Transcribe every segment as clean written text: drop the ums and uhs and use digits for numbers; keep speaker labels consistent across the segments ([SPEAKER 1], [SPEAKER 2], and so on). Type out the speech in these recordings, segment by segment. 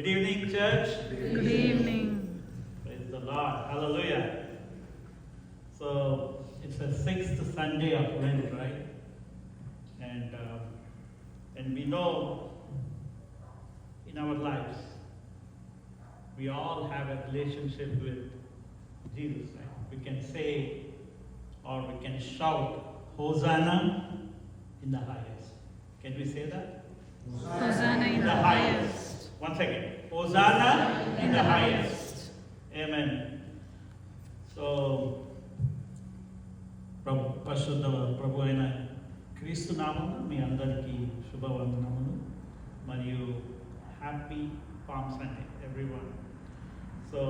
[SPEAKER 1] Good evening, church.
[SPEAKER 2] Good evening.
[SPEAKER 1] Praise the Lord. Hallelujah. So it's the 6th Sunday of Lent, right? And we know in our lives we all have a relationship with Jesus, right? We can say or we can shout, Hosanna in the highest. Can we say that?
[SPEAKER 2] Hosanna in the highest.
[SPEAKER 1] Once again, Hosanna in the highest. Amen. So, పరిశుద్ధ ప్రభు అయిన క్రీస్తు నామమున మీ అందరికీ శుభవందనములు మరియు happy palm Sunday everyone. So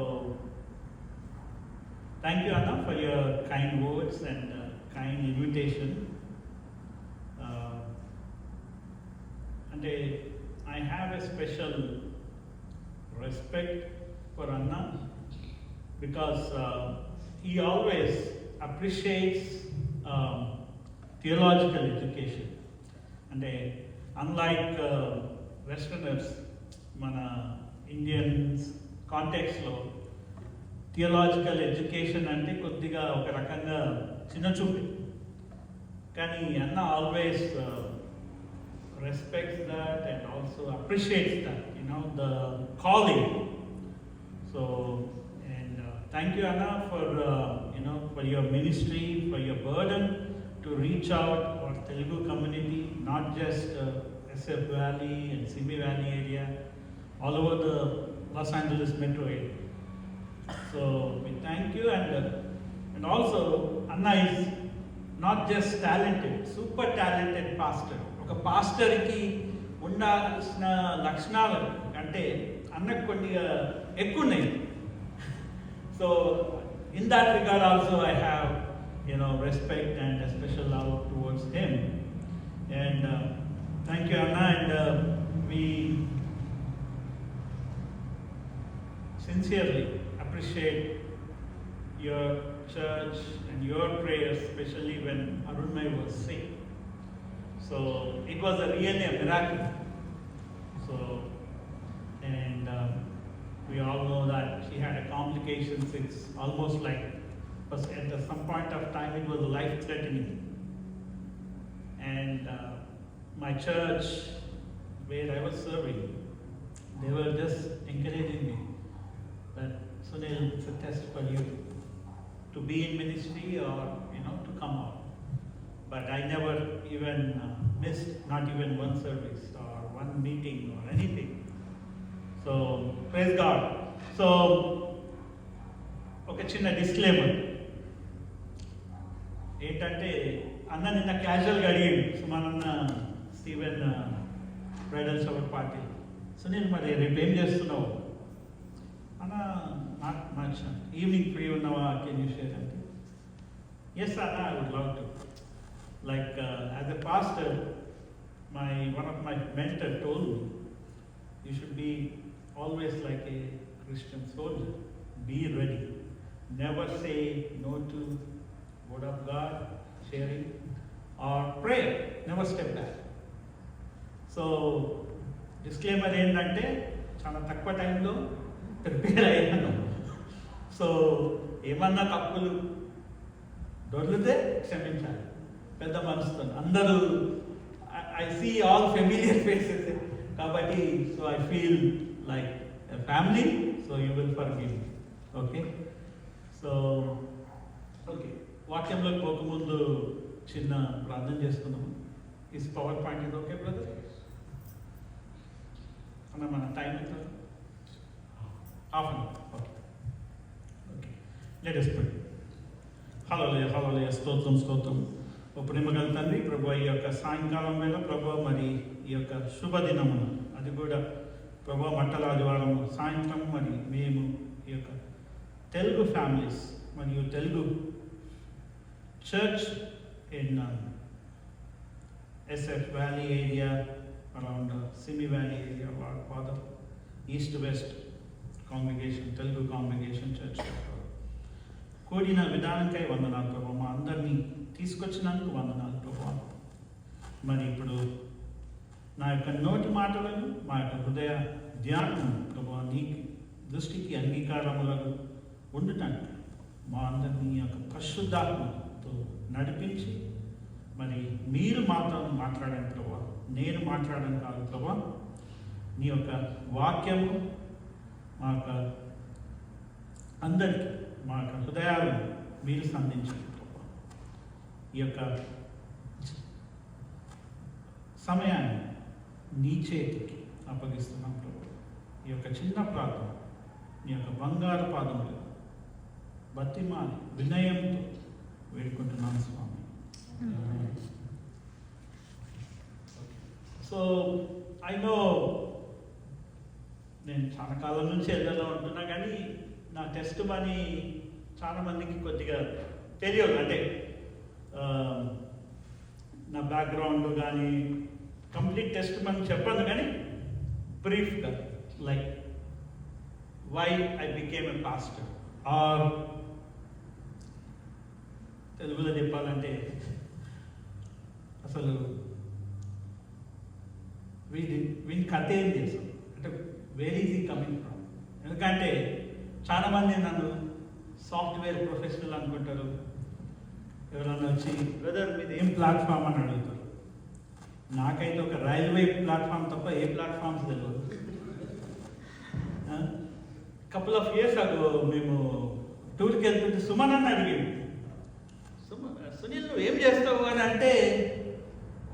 [SPEAKER 1] thank you అన్న for your kind words and kind invitation. అంటే I have a special respect for Anna because he always appreciates theological education. And unlike Westerners, మన ఇండియన్స్ కాంటెక్స్లో థియలాజికల్ ఎడ్యుకేషన్ అంటే కొద్దిగా ఒక రకంగా చిన్న చూపు, కానీ అన్న always respects that and also appreciates that, the calling. So, and thank you, Anna, for for your ministry, for your burden to reach out our Telugu community, not just SF Valley and Simi Valley area, all over the Los Angeles metro area. So we thank you, and also Anna is not just talented, super talented pastor. ఒక పాస్టర్కి ఉండాల్సిన లక్షణాలు అంటే అన్నకు కొద్దిగా ఎక్కువ ఉన్నాయి. So in that regard also I have respect and special love towards him. And thank you అన్న. And we sincerely appreciate your church and your prayers, especially when Arunmay was sick. So it was really a miracle. So, and we all know that she had a complication. It's almost like, at some point of time, it was life-threatening. And my church, where I was serving, they were just encouraging me that, Sunil, it's a test for you to be in ministry or, to come out. But I never even missed not even one service or one meeting or anything. So, praise God. So, ఒక చిన్న disclaimer ఏంటంటే, అన్న నిన్న క్యాజువల్గా అడిగాడు సుమానన్న Steven bridal shower party, Sunil మరి రేపు ఏం చేస్తున్నావు అన్న, నాట్ మచ్, ఈవినింగ్ ఫ్రీ ఉన్నావా, కెన్ యూ షేర్ అంటే, ఎస్ అన్న, I would love to. Like as a pastor, one of my mentor told me, you should be always like a Christian soldier. Be ready. Never say no to word of God, sharing, or prayer. Never step back. So, disclaimer ఏంటంటే, చాలా తక్కువ టైంలో prepare అయ్యాను. So ఏమన్నా తప్పులు దొరికితే క్షమించాలి పెద్ద మనసుతో. అందరూ I see all familiar faces కాబట్టి, so I feel like a family, so you will forgive me. Okay, so okay, వాక్యంలోకి పోకముందు చిన్న ప్రార్థన చేసుకుందాము. ఇస్ పవర్ పాయింట్ ఇది ఓకే బ్రదర్ అన్న? మన టైం ఎంత? Half an hour. Okay okay, let us pray. Hallelujah hallelujah, స్తోత్రం స్తోత్రం. ఓ ప్రేమగల తండ్రి ప్రభు, ఈ యొక్క సాయంకాలం వేళ ప్రభు, మరి ఈ యొక్క శుభదినమున, అది కూడా ప్రభు మంటల ఆదివారం సాయంత్రం, మరి మేము ఈ యొక్క తెలుగు ఫ్యామిలీస్ మరియు Telugu church in SF valley area, around Simi valley area, father east west congregation, Telugu congregation church కూడిన విధానంకై వందనాలు ప్రభు. మా అందరినీ తీసుకొచ్చినందుకు వందనాలు ప్రభు. మరి ఇప్పుడు నా యొక్క నోటి మాటలను మా యొక్క హృదయ ధ్యానం ప్రభా నీ దృష్టికి అంగీకారములను ఉండటానికి మా అందరినీ యొక్క పరిశుద్ధాత్మతో నడిపించి మరి మీరు మాతో మాట్లాడాను ప్రభా, నేను మాట్లాడాను కాదు ప్రభా, నీ యొక్క వాక్యము మా యొక్క అందరికీ మా యొక్క హృదయాలను మీరు సంధించండి ప్రభా. ఈ యొక్క సమయాన్ని నీ చేతికి అప్పగిస్తున్నాం ప్రభు. ఈ యొక్క చిన్న ప్రార్థన నీ యొక్క బంగారు పాదములు బతిమాలి వినయంతో వేడుకుంటున్నాను స్వామి. సో ఐ నో నేను చాలా కాలం నుంచి ఎల్లలో ఉంటున్నా, కానీ నా టెస్ట్ మనీ చాలా మందికి కొద్దిగా తెలియదు. అంటే నా బ్యాక్గ్రౌండ్ కానీ కంప్లీట్ టెస్ట్ మనం చెప్పను, కానీ బ్రీఫ్గా like why I became a pastor, or తెలుగులో చెప్పాలంటే అసలు వీని కథ ఏం చేస్తాం అంటే where is he coming from. ఎందుకంటే చాలామంది నన్ను సాఫ్ట్వేర్ ప్రొఫెషనల్ అనుకుంటారు. ఎవరన్నా వచ్చి బ్రదర్ మీది ఏం ప్లాట్ఫామ్ అని అడుగుతారు. నాకైతే ఒక రైల్వే ప్లాట్ఫామ్ తప్ప ఏ ప్లాట్ఫామ్స్ తెలియదు. కపుల్ ఆఫ్ ఇయర్స్ అగో మేము టూర్కి వెళ్తుంటే సుమన్ అని అడిగాడు, సునీల్ నువ్వు ఏం చేస్తావు అని అంటే,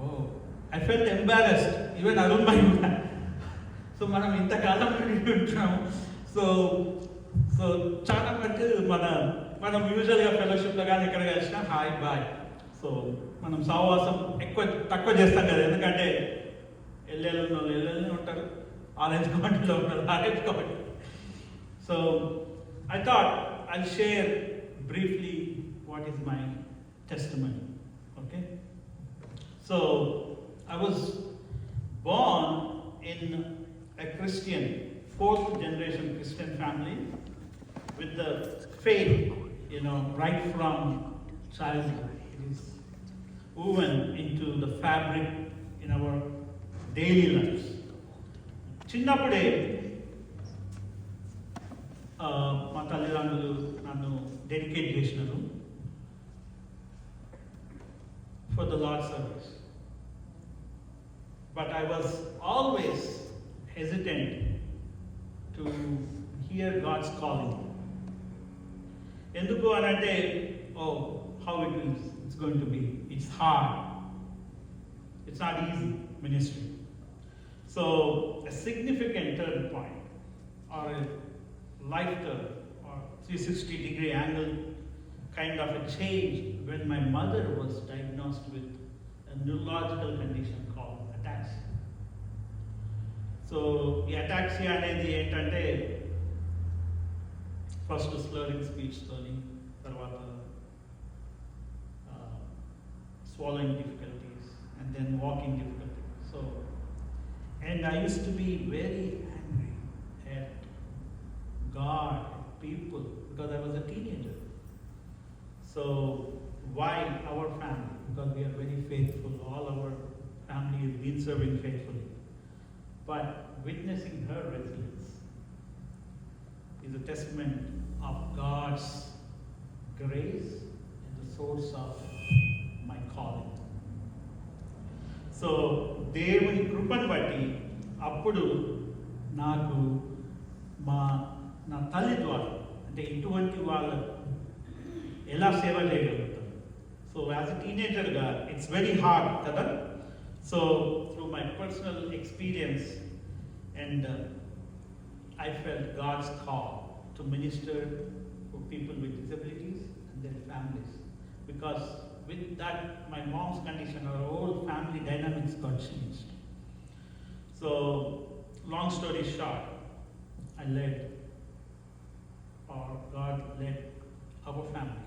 [SPEAKER 1] oh I felt embarrassed, even Arun by. So మనం ఇంతకాలం ఉంటున్నాము. సో సో చాలా మటుకు మనం యూజువల్గా ఫెలోషిప్లో కానీ ఎక్కడ కలిసినా హాయ్ బాయ్. సో మనం సహవాసం తక్కువ చేస్తాం కదా, ఎందుకంటే ఎల్లెల్ని ఉంటారు, ఆరెంజ్ కమిటీలో ఉంటారు, orange committee. So I thought I share briefly what is my testimony. Okay, so I was born in a Christian, fourth generation Christian family with the faith, right from childhood. It is woven into the fabric in our daily lives. చిన్నప్పుడే మా తల్లిదండ్రులు నన్ను dedicate చేసినారు for the Lord's service. But I was always hesitant to hear God's calling. Enduku anante, oh, how it's going to be. It's hard. It's not easy ministry. So a significant turn point or a life turn or 360-degree angle kind of a change when my mother was diagnosed with a neurological condition called ataxia. So the ataxia అనేది ఏంటంటే first స్లరింగ్ స్పీచ్తోని, తర్వాత swallowing difficulties and then walking difficulties. So and I used to be very angry at God, at people, because I was a teenager. So why our family? Because we are very faithful. All our family has been serving faithfully. But witnessing her resilience is a testament of God's grace and the source of my calling. So దేవుని కృపను బట్టి అప్పుడు నాకు నా తల్లి ద్వారా అంటే ఇటువంటి వాళ్ళకు ఎలా సేవ చేయగలుగుతాం. సో యాజ్ ఎ టీనేజర్గా ఇట్స్ వెరీ హార్డ్ కదా. So through my personal experience and I felt God's call to minister for people with disabilities and their families, because with that my mom's condition our whole family dynamics got changed. So long story short, God led our family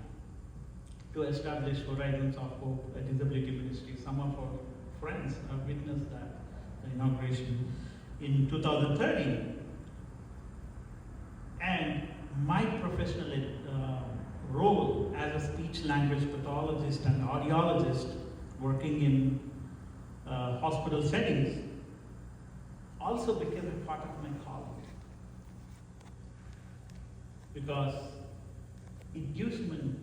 [SPEAKER 1] to establish Horizons of Hope, a disability ministry. Some of our friends have witnessed that, the inauguration in 2013. And my professional role as a speech language pathologist and audiologist working in hospital settings also became a part of my calling. Because it gives me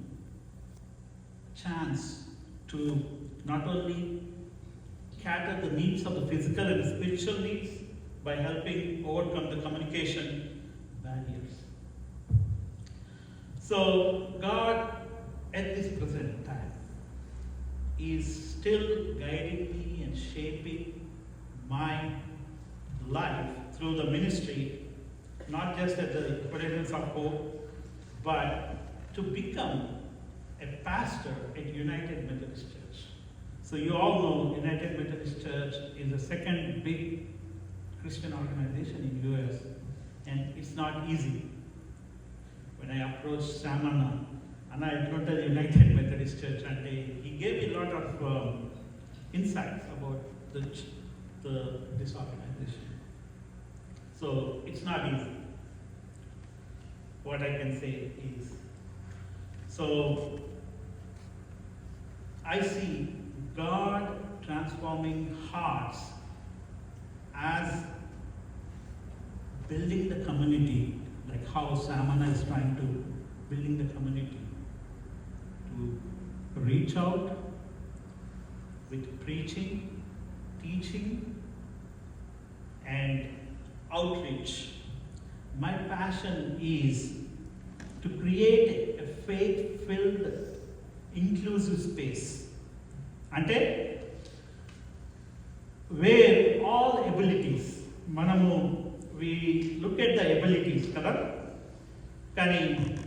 [SPEAKER 1] chance to not only cater the needs of the physical and spiritual needs by helping overcome the communication barriers. So God at this present time is still guiding me and shaping my life through the ministry, not just at the Presence of Hope, but to become a pastor at United Methodist Church. So you all know United Methodist Church is the second big Christian organization in US, and it's not easy. When I approached Sam Anna I the United Methodist Church, and he gave me a lot of insights about this organization. So it's not easy. What I can say is, so I see God transforming hearts as building the community, like how Samana is trying to building the community, to reach out with preaching, teaching, and outreach. My passion is to create a faith-filled, inclusive space. Ante, where all abilities, we look at the abilities, kada? Kani,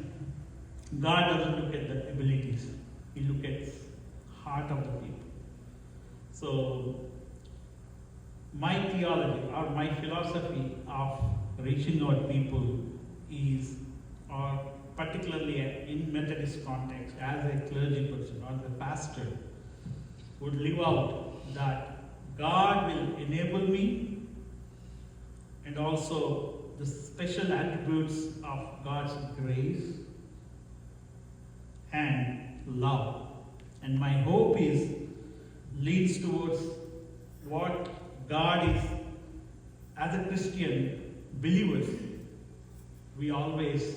[SPEAKER 1] God doesn't look at the abilities. He looks at heart of the people. So, my theology or my philosophy of reaching out people is, or particularly in Methodist context, as a clergy person or the pastor, would live out that God will enable me, and also the special attributes of God's grace and love. And my hope is leads towards what God is, as a Christian believers, we always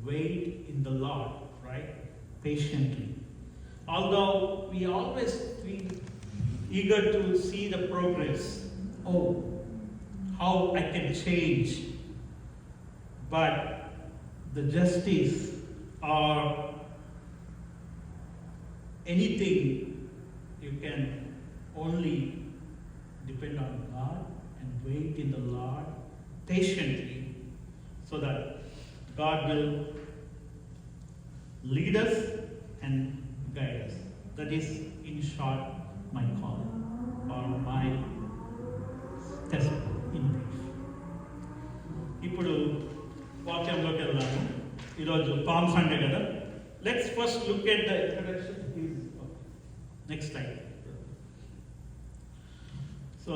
[SPEAKER 1] wait in the Lord, right? Patiently. Although we always be eager to see the progress. Oh, how I can change. But the justice or anything, you can only depend on God and wait in the Lord patiently, so that God will lead us and guide us. That is, in short, my call or my testimony in brief. ఇప్పుడు వాక్యంలోకి వెళ్దాము. ఈరోజు palm Sunday కదా. Let's first look at the introduction. Next slide. So,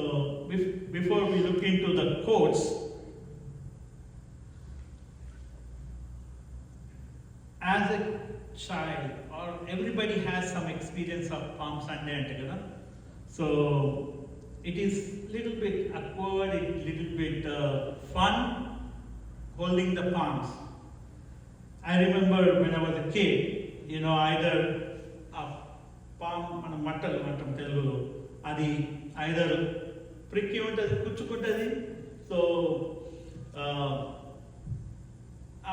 [SPEAKER 1] before we look into the quotes, as a child, or everybody has some experience of Palm Sunday, so it is little bit awkward, a little bit fun holding the palms. I remember when I was a kid, either a palm మన మట్టలు అంటాం తెలుగులో, అది either pricky ఉంటుంది, కుచ్చుకుంటుంది. So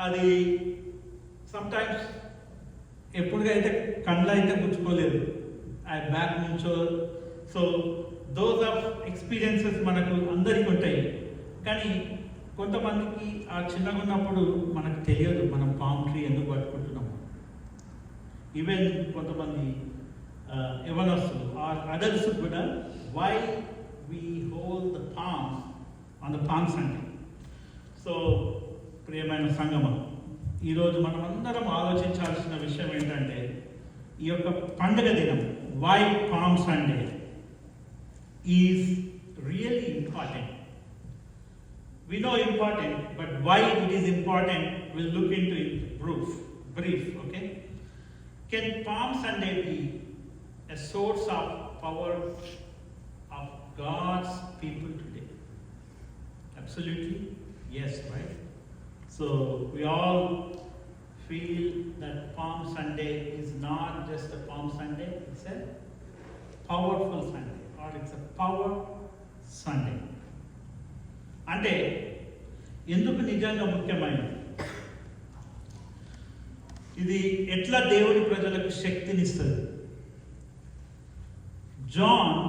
[SPEAKER 1] అది sometimes ఎప్పుడుగా అయితే కళ్ళ అయితే గుచ్చుకోలేదు, ఆ బ్యాక్ నుంచో. సో దోస్ ఆఫ్ ఎక్స్పీరియన్సెస్ మనకు అందరికీ ఉంటాయి. కానీ కొంతమందికి ఆ చిన్నగా ఉన్నప్పుడు మనకు తెలియదు మనం పామ్ ట్రీ ఎందుకు పట్టుకుంటున్నాము. ఈవెన్ కొంతమంది యవనస్తులు ఆర్ అడల్ట్స్ కూడా, why we hold the palms on the palm Sunday. So ప్రియమైన సంగమం, ఈరోజు మనం అందరం ఆలోచించాల్సిన విషయం ఏంటంటే, ఈ యొక్క పండుగ దినం, why palm Sunday is really important. We know important, but why it is important, we'll look into it brief, okay? Can Palm Sunday be a source of power of God's people today? Absolutely, yes, right? So we all feel that Palm Sunday is not just a Palm Sunday, it's a powerful Sunday, or it's a power Sunday. అంటే ఎందుకు నిజంగా ముఖ్యమైనది? ఇది ఎట్లా దేవుడి ప్రజలకు శక్తినిస్తుంది? John,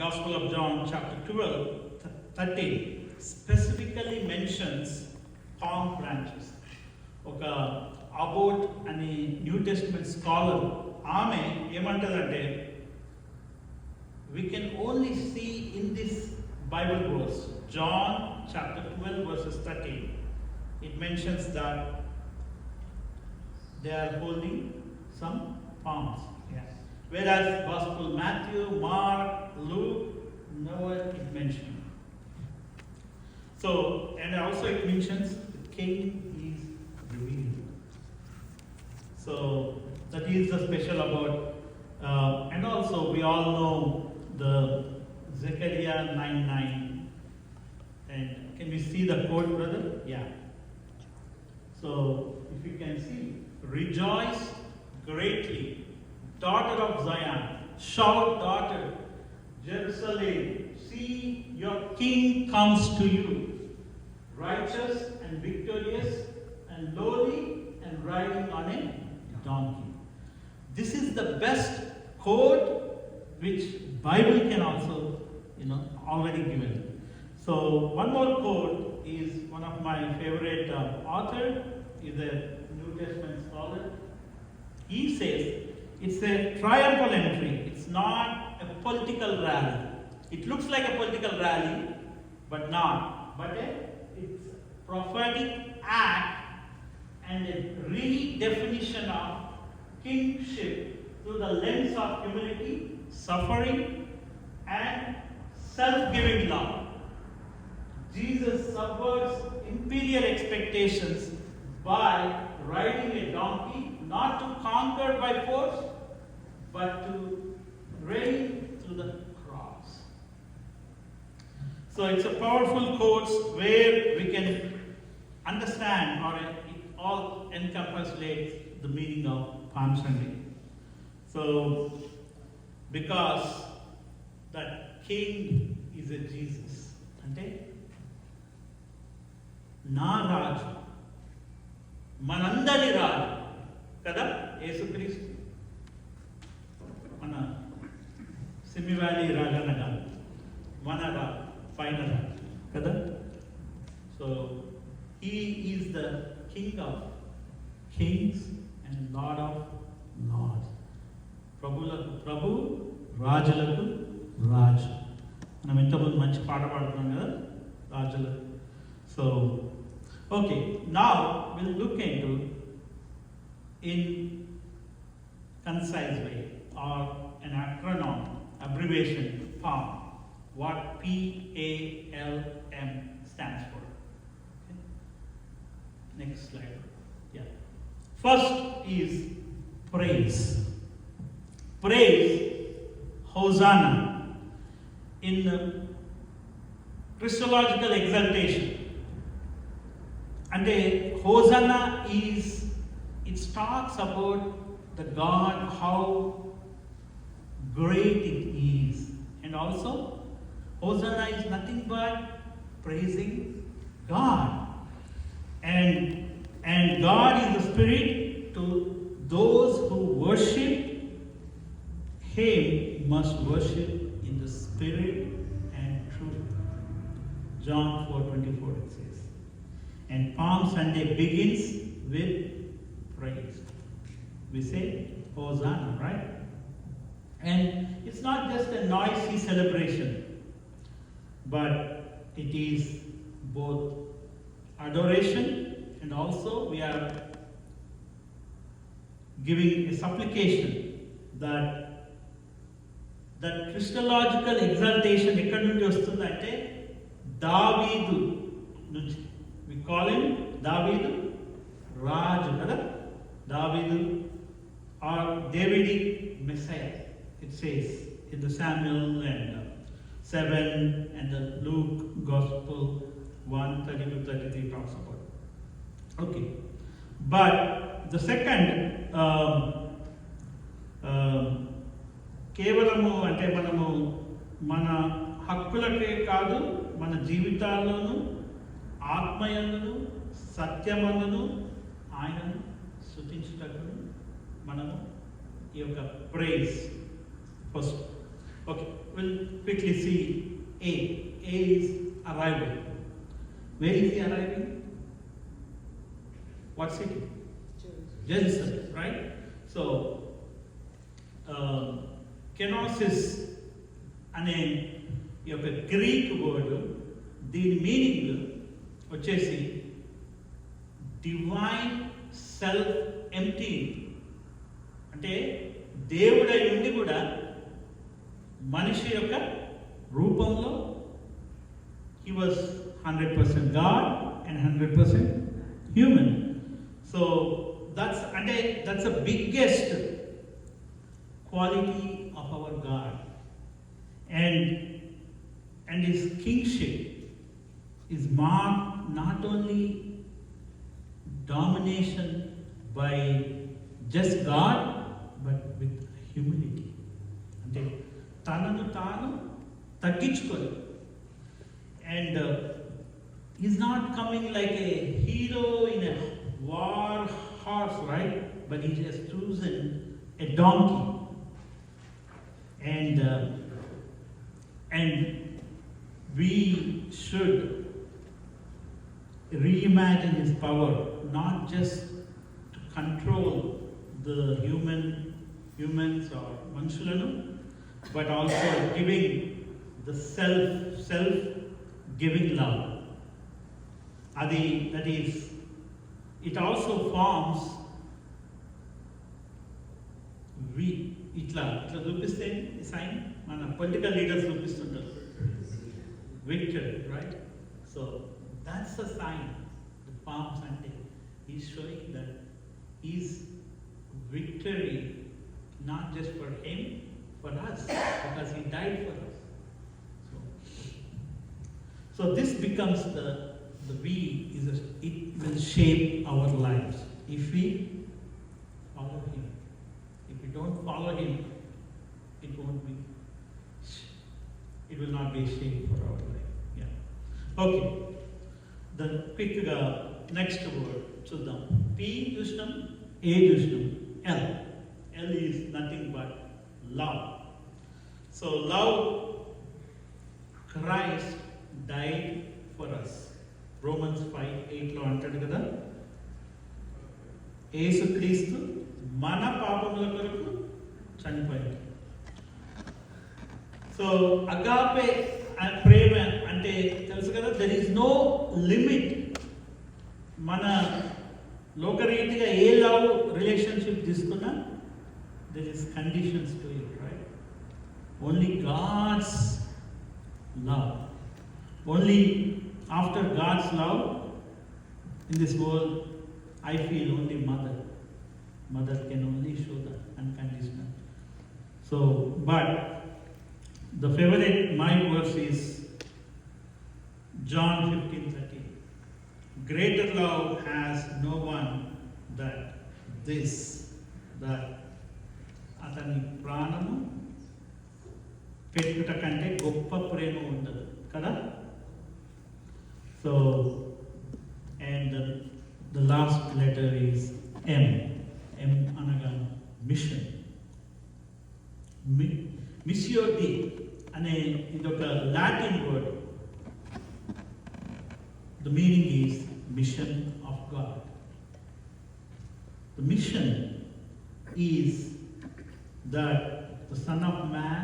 [SPEAKER 1] Gospel of John, chapter 12, 13, specifically mentions palm branches. ఒక అబౌట్ అనే న్యూ టెస్ట్మెంట్ స్కాలర్ ఆమె ఏమంటదంటే, we can only see in this Bible verse, John chapter 12 verses 13, it mentions that they are holding some palms. Yes. Whereas Gospel Matthew, Mark, Luke, nowhere it mentioned. So, and also it mentions the king is revealed. So, that is the special about, and also we all know the Zechariah 9:9. And can we see the quote, brother? Yeah. So, if you can see, rejoice greatly, daughter of Zion. Shout, daughter Jerusalem. See, your king comes to you, righteous and victorious and lowly and riding on a donkey. This is the best quote which Bible can also, already given. So one more quote is one of my favorite author, is a New Testament scholar. He says it's a triumphal entry. It's not a political rally. It looks like a political rally, but not. But it's a prophetic act and a redefinition of kingship through the lens of humility, suffering, and self-giving love. Jesus subverts imperial expectations by riding a donkey, not to conquer by force, but to reign through the cross. So it's a powerful quote where we can understand, or it all encapsulates the meaning of Palm Sunday. So, because that king is a Jesus. అంటే నా రాజు, మనందరి రాజు కదా యేసుక్రీస్తు. మన SIMI valley Rajanna కాదు, మన రాజు, పైన రాజు కదా. So he is the king of kings and lord of lords. ప్రభులకు ప్రభు, రాజులకు రాజు. మనం ఇంతకుముందు మంచి పాట పాడుతున్నాం కదా, రాజులకు. So okay, now will look into in concise way, or an acronym, abbreviation, PALM, what PALM stands for. Okay. Next slide. Yeah. First is praise. Praise, Hosanna, in Christological exaltation. And Hosanna is, it talks about the God, how great it is. And also, Hosanna is nothing but praising God. And God is the Spirit. To those who worship Him must worship in the Spirit and truth. John 4:24 it says. And Palm Sunday begins with praise. We say Hosanna, right? And it's not just a noisy celebration, but it is both adoration and also we are giving a supplication that Christological exaltation ఎక్కడి నుండి వస్తుందంటే దావీదు నుంచి. We call him దావీదు రాజు కదా, దావీదు or Davidic Messiah, it says in the Samuel. And 7, and the Luke Gospel 1:30-33 talks about. Okay, but the second కేవలము అంటే మనము మన హక్కులకే కాదు, మన జీవితాల్లోనూ ఆత్మయందును సత్యమందును ఆయనను స్తుతించుటకు మనము ఈ యొక్క praise first. Okay, will quickly see A. A is arrival. Where is he arriving? What city? Jerusalem, right? So, kenosis అనే ఈ యొక్క గ్రీక్ వర్డ్, దీని మీనింగ్ వచ్చేసి డివైన్ సెల్ఫ్ ఎంప్టీ. అంటే దేవుడై ఉండి కూడా మనిషి యొక్క రూపంలో he was 100% God and 100% human. So that's the biggest quality of our God. And his kingship is marked not only domination by just God, but with humility. అంటే తనను తాను తగ్గించుకొని, and he's not coming like a hero in a war horse, right? But he has chosen a donkey, and we should reimagine his power, not just to control the humans or manshulanu, but also giving the self-giving love. That is, it also forms ఇట్లా చూపిస్తే ఈ sign మన political leaders చూపిస్తుంటారు, victory, right? So that's the sign, the palms, and he's showing that his victory, not just for him, for us, because he died for us. So this becomes the it will shape our lives if we follow him. If we don't follow him, it will not be a shape for our life. Yeah. Okay. The quick next word చూద్దాం. P చూసినాం, A చూసినాం, L. L is nothing but love. So love, Christ died for us. Romans 5:8 లో అంటాడు కదా, యేసుక్రీస్తు మన పాపముల కొరకు చనిపోయాడు. సో అగాపే ప్రేమ అంటే తెలుసు కదా, దెర్ ఈస్ నో లిమిట్. మన లోకరీతిగా ఏ లవ్ రిలేషన్షిప్ తీసుకున్నా there is conditions to it, right? Only God's love, only after God's love in this world, I feel only mother can only show the unconditional. So, but the favorite my verse is John 15:30. Greater love has no one that అతని ప్రాణము పెట్టుట కంటే గొప్ప ప్రేమ ఉండదు కదా. So, and the last letter is M. M anaga mission. Missio Dei ane idoka Latin word. The meaning is mission of God. The mission is that the Son of Man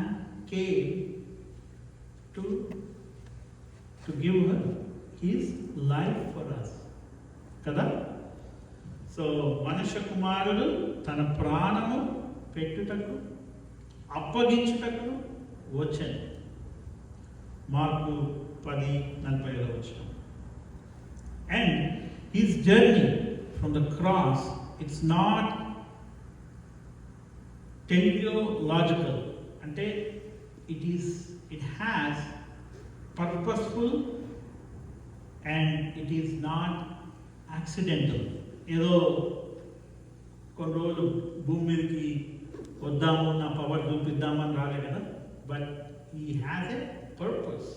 [SPEAKER 1] came to give her his life for us. కదా? So మనుష్య కుమారుడు తన ప్రాణము పెట్టుటకు అప్పగించుటకు వచ్చాను. Mark 10:45 వచ్చాను. And his journey from the cross, it's not teleological, అంటే it is it has purposeful and it is not accidental. ఏదో కొన్ని రోజులు భూమి మీదకి వద్దాము నా పవర్ చూపిద్దామని రాలే కదా, but he has a purpose.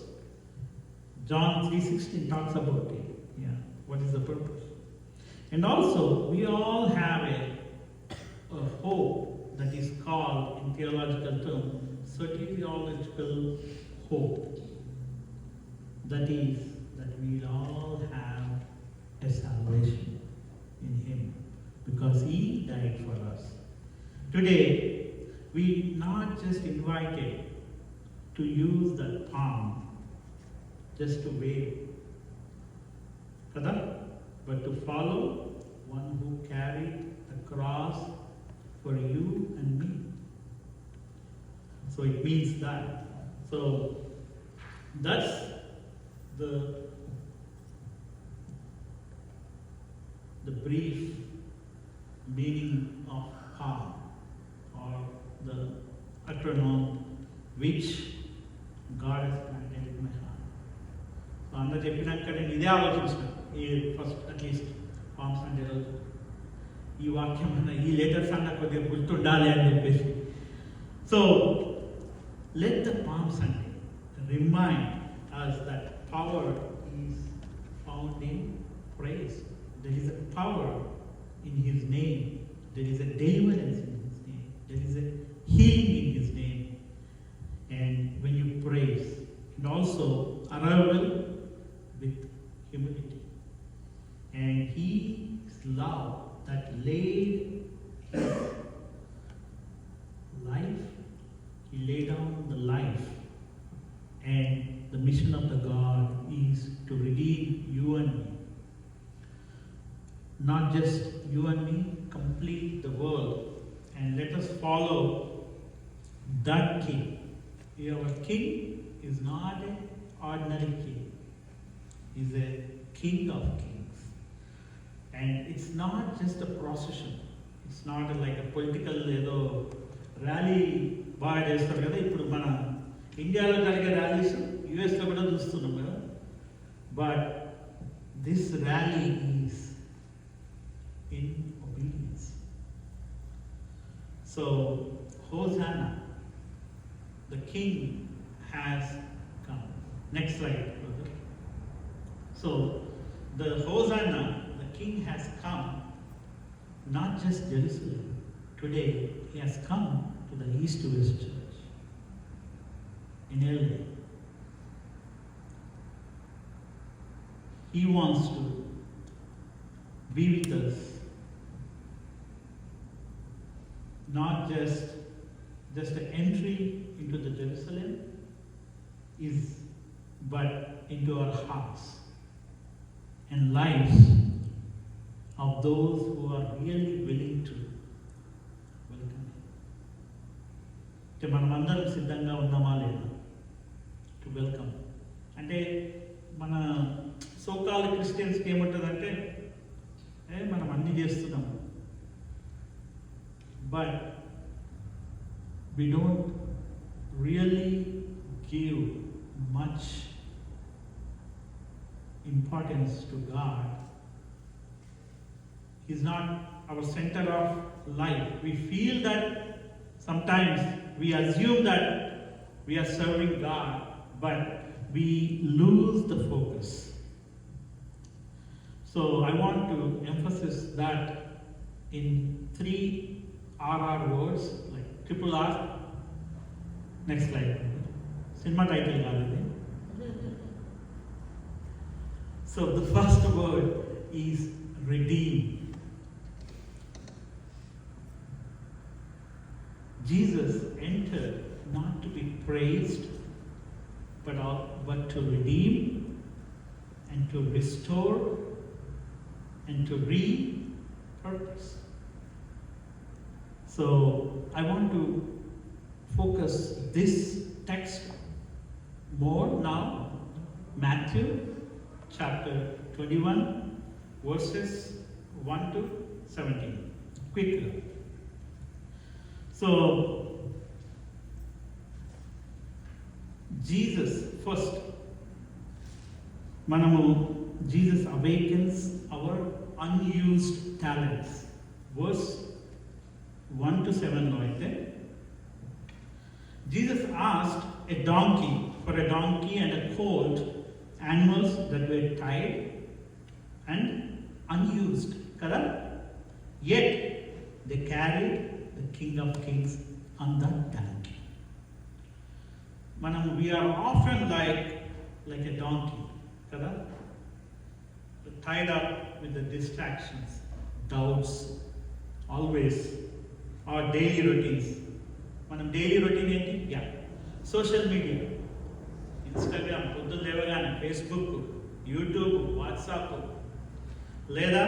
[SPEAKER 1] John 3:16 talks about it. Yeah, what is the purpose? And also, we all have a hope that is called, in theological term, soteriological hope. That is, that we all have a salvation in Him because He died for us. Today, we not just invited to use that palm just to wave, but to follow one who carried the cross for you and me. So it means that. So that's the brief meaning of palm, or the acronym which God has planted in my heart. So అందరూ చెప్పినాక నేను ఇదే ఆలోచించిన ఈ first at least palms అంటే రోజు ఈ వాక్యం అన్న ఈ లెటర్స్ అన్న కొద్దిగా గుర్తుండాలి అని చెప్పేసి. సో లెట్ ద పామ్స్ అంటే remind us that power is found in praise. There is a power in His name. There is a deliverance in His name. There is a healing in His name. And when you praise, and also arrival with humility. And His love that laid His life, He laid down the life. And the mission of the God is to redeem you and me. Not just you and me, complete the world. And let us follow that King. Our King is not an ordinary King. He is a King of Kings. And it's not just a procession. It's not like a political rally బాగా చేస్తారు కదా. ఇప్పుడు మన ఇండియాలో జరిగే rallies యుఎస్లో కూడా చూస్తున్నాం కదా. But this rally is in obedience. So, Hosanna, the King has come. Next slide, brother. So, the Hosanna, the King has come, not just Jerusalem. Today, He has come to the East to West Church in LA. He wants to be with us. Not just an entry into the Jerusalem but into our hearts and lives of those who are really willing to welcome Him. అంటే మనమందరం సిద్ధంగా ఉన్నామా లేదా to welcome? అంటే మన so-called క్రిస్టియన్స్కి ఏముంటుందంటే మనం అన్నీ చేస్తున్నాము, but we don't really give much importance to God. He's not our center of life. We feel that sometimes we assume that we are serving God, but we lose the focus. So I want to emphasize that in 3 RR words, like triple R. Next slide. Cinema title already. So the first word is redeem. Jesus entered not to be praised, but to redeem and to restore and to repurpose. So I want to focus this text more now. Matthew chapter 21 verses 1 to 17. Quickly. So Jesus first మనము Jesus awakens our unused talents. Verse 1 to 7 లో అయితే Jesus asked a donkey and a colt, animals that were tied and unused, kada? Yet they carried the King of Kings on that donkey. We are often like a donkey, kada? Tied up with the distractions, doubts, always our daily routines. Daily routine ఏంటి? Social media, Instagram, పొద్దున్న లేవగానే Facebook, YouTube, WhatsApp, లేదా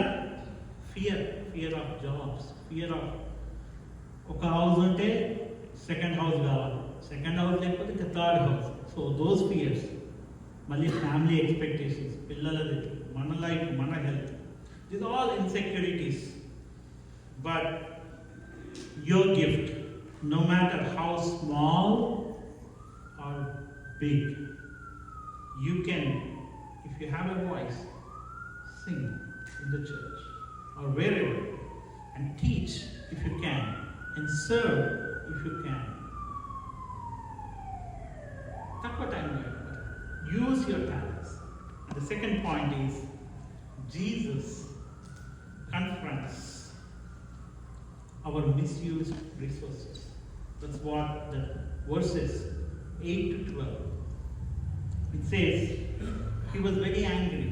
[SPEAKER 1] fear of jobs, fear of ఒక house ఉంటే second house కావాలి, second house లేకపోతే ఇంకా third house. So those fears, మళ్ళీ ఫ్యామిలీ ఎక్స్పెక్టేషన్స్, పిల్లలది, మన లైఫ్, మన health, these all insecurities. But your gift, no matter how small or big, you can, if you have a voice, sing in the church or wherever, and teach if you can, and serve if you can. Takwa time, use your talents. And the second point is Jesus confronts our misused resources. That's what the verses 8 to 12. It says he was very angry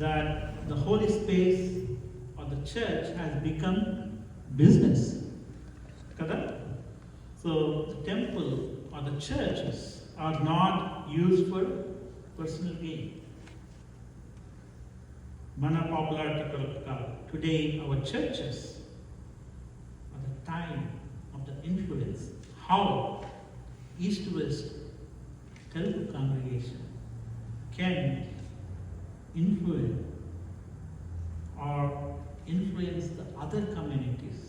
[SPEAKER 1] that the holy space or the church has become business. Correct? So the temple or the churches are not used for personal gain. Mana popularity koraku kaadu. Today our churches are the time of the influence, how East-West Telugu congregation can influence the other communities.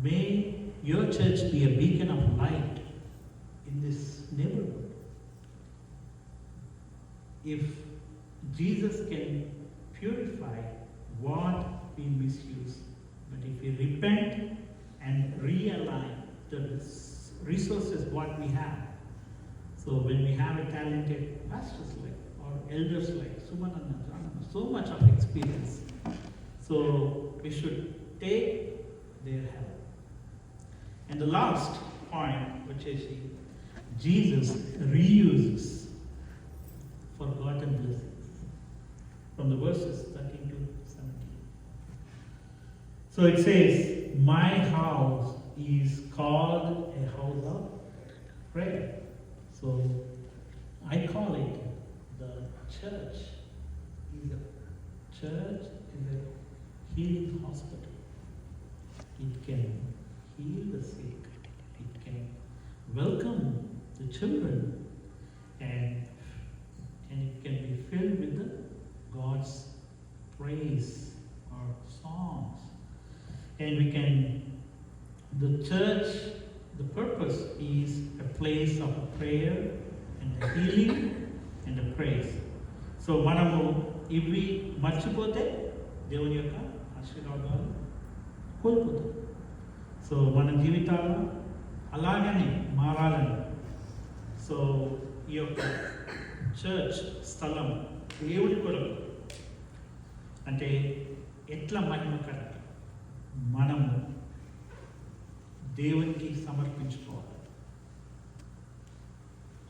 [SPEAKER 1] May your church be a beacon of light in this neighborhood. If Jesus can purify what we misuse, but if we repent and realign the resources what we have, so when we have a talented pastors like or elders like Sumananda, so much of experience, so we should take their help. And the last point, which is Jesus reuses forgotten blessings, from the verses 13 to 17. So it says, my house is called a house of prayer. So I call it the church is a healing hospital. It can heal the sick. It can welcome the children, and it can be filled with God's praise or songs. And the church, the purpose is a place of prayer and a healing and a praise. So మనము ఇవి మర్చిపోతే దేవుని యొక్క ఆశీర్వాదాలు కోల్పోతాం. So మన జీవితాలు అలాగనే మారాలని, సో ఈ యొక్క చర్చ్ స్థలం దేవుడి కొరకు అంటే ఎట్లా మహిమకరంగా మనము దేవునికి సమర్పించుకోవాలి.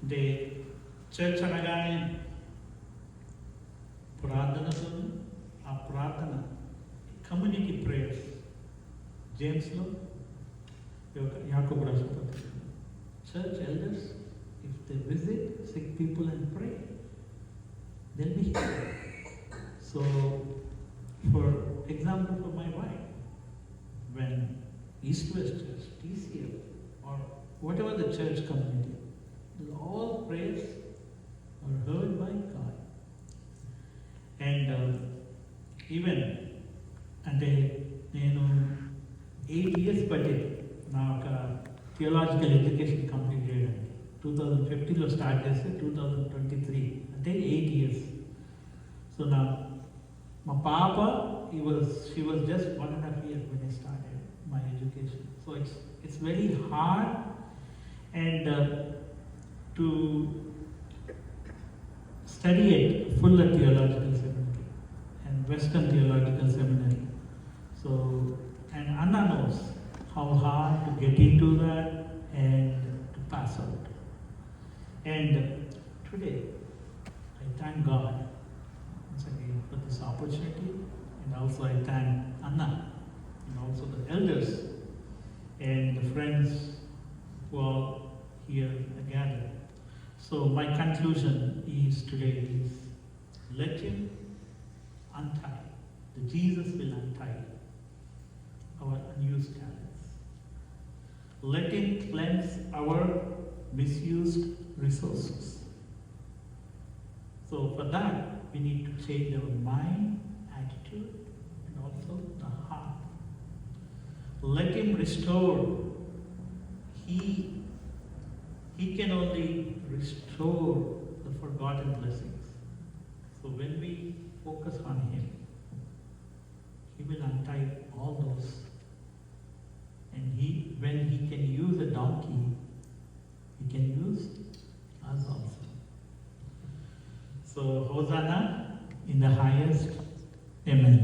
[SPEAKER 1] అంటే చర్చ్ అనగానే ప్రార్థనతో, ఆ ప్రార్థన కమ్యూనిటీ ప్రేయర్స్. జేమ్స్లో యాకోబు రాసిన పత్రిక, church elders if they visit sick people and pray, they'll be healed. So for example, for my wife, when East-West Church, TCL, or whatever the church community, all prayers are heard by God. And even అంటే నేను 8 years పట్టింది నా ఒక theological education complete చేయడానికి. 2015లో start చేస్తే 2023 అంటే 8 years. So now my papa, she was just 1.5 years when I started my education. So it's very hard and to study at Fuller Theological Seminary and Western Theological Seminary. So, and Anna knows how hard to get into that and to pass out. And today, I thank God once again for this opportunity, and also I thank Anna and also the elders and the friends who are here gathered. So my conclusion is today is, let him untie, the Jesus will untie our unused talents. Let him cleanse our misused resources. So for that, we need to change our mind, attitude, and also the heart. Let him restore. He can only restore the forgotten blessings. So when we focus on him, he will untie all those. And when he can use a donkey, he can use us also. So Hosanna in the highest. Amen.